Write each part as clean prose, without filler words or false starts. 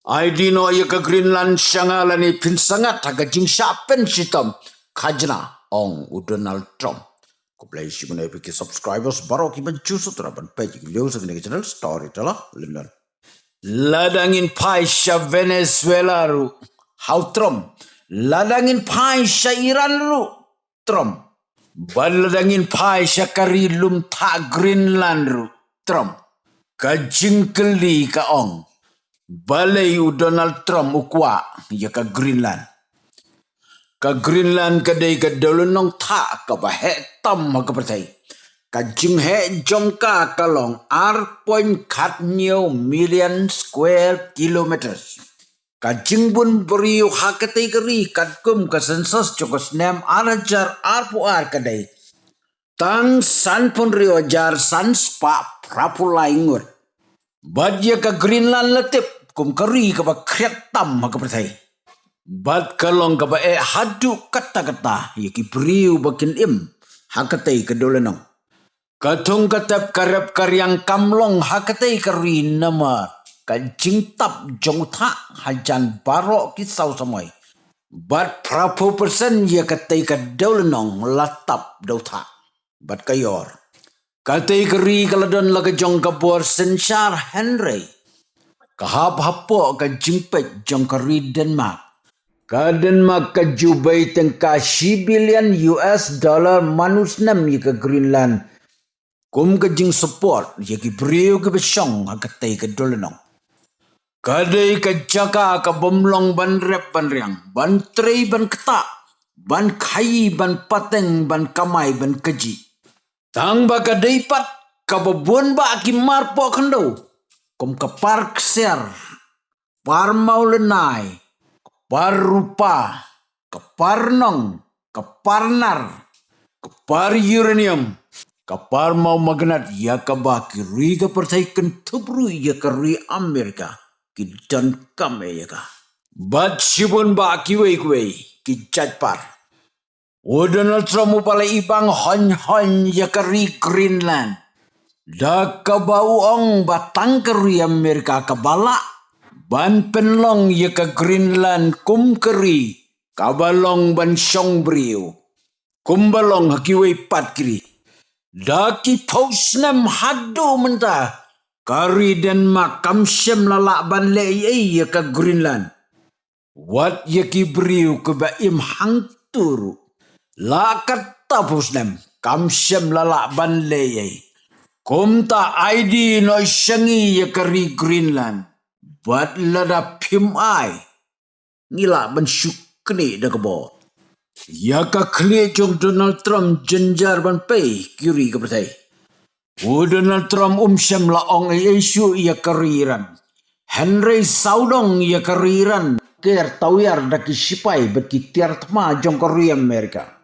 I dino ya ke Greenland syangala ni pinsangat haga jing syapen sitam kajna ong u Donald Trump. Ko play si muna ipiki subscribers baro ki mencusu terapan page video sa kini channel story telah London. Ladangin paisha Venezuela ru how Trump. Ladangin paisha Iran ru Trump. Baladangin paisha karilum ta Greenland ru Trump. Kajing keli ka ong. Balai u Donald Trump ukwa ya ka Greenland. Ka Greenland kadai ka dolonong ta ka bahe tam ka pertai. Ka jing he jongka kalong million square kilometers. Ka jing bun beriu hakatai keri katkum ka sensus jokos nem arajar arpuar kadai. Tang san pun rio jar san spa prapulai ngur. Badya ka Greenland letip kum keri ka ba kriat tam ka pertai. Bad kalong ka ba hadu kata-kata yaki beriu bakin im hakatai ka dolenong. Katung katap karep karyang kamlong hakatai kari nama ka jingtap jongta hajan barok kisau samoy. Bad prapo persen ya katai ka dolenong latap dauta. Bad kayor. Katai kari kaladon laga jong kabor sensar Henry. Kahap-hapo ka jingpet jong kari Denmark. Ka Denmark ka jubay tengka $1 billion manusnam ya ka Greenland. Kum ka jing support ya ki beriu ka besyong hakatai ka dolenong. Kadai ka jaka ka bomlong ban rep ban riang. Ban trei ban keta. Ban kai ban pateng ban kamai ban keji. Tang ba ka daipat ka babon ba ki marpo kendo. Kum ka park ser. Par maulenai. Par rupa. Ka parnong. Ka parnar. Ka par uranium. Ka par mau magnat ya ka ba ki ri ka pertai kentubru ya ka ri Amerika. Ki dan kame ya ka. Bat sibon ba ki wei ki jat par. O Donald Trump upala ibang hon ya ka ri Greenland. Da ka bauong batang ka ri Amerika ka bala. Ban penlong ya ka Greenland kum keri. Kabalong ban syong beriu. Kumbalong hakiwei pat kiri. Daki pausnam hadu menta. Kari Denmark kamsyam lalak ban lei ya ka Greenland. Wat ya ki beriu ke baim hangturu. Lakat tapusnam kamsyam lalak ban lei. Kumta ID no syangi ya kari Greenland. Bat lada pim ai. Ngila ban syukni da kebo. Ya ka kli jong Donald Trump jenjar ban pay kiri ke pertai. O Donald Trump syam laong isu ya kariran. Henry Saudong ya kariran. Ker tawyar daki sipai beki tiar tma jong kari Amerika.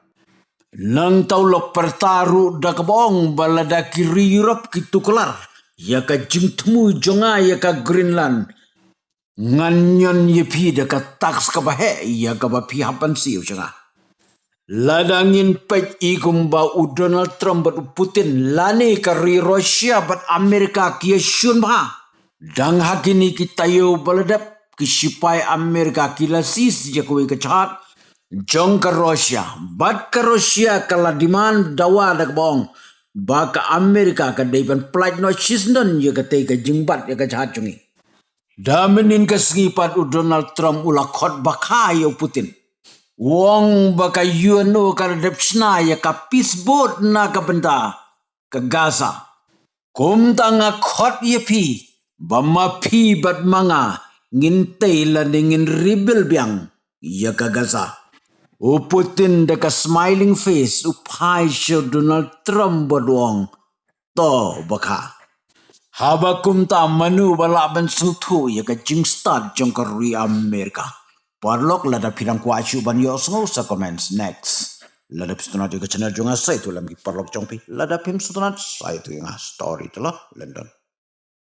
Nang taulok pertaru da kebong balada kiri Europe kitu kelar. Ya ka jing temu jonga ya ka Greenland. Nganyon yepi da ka tax ka bahe ya ka ba pihapan siu jonga. Ladangin pej ikum ba u Donald Trump bat Putin lani kari Rusia bat Amerika kia syun ba. Dang hakini kita yo baladap kisipai Amerika kila sis jakui kecat. Jong ke Rusia. Bat ke Rusia kala diman dawa dak bong. Ba ke Amerika ke daipan plight no sisnon ya ketai ke jingbat ya kecat cungi. Damenin ke sengipat u Donald Trump ula khot bakai yo Putin. Wong baka UNO karadepsna ya ka peace boat na ka benda ke Gaza. Kum tanga khot ye pi bama pi bat manga ngintay la ngin rebel biang ya ka Gaza. O Putin da ka smiling face upai syo Donald Trump bodwong to baka. Habakum ta manu bala ban sutu ya ka jingstad jong kari Amerika. Parlok lada pirang kuacu ban yo sa comments next. Lada pistonat yo ke channel jonga sa itu lam ki parlok jongpi. Lada pim sutunat sa itu yang story telah London.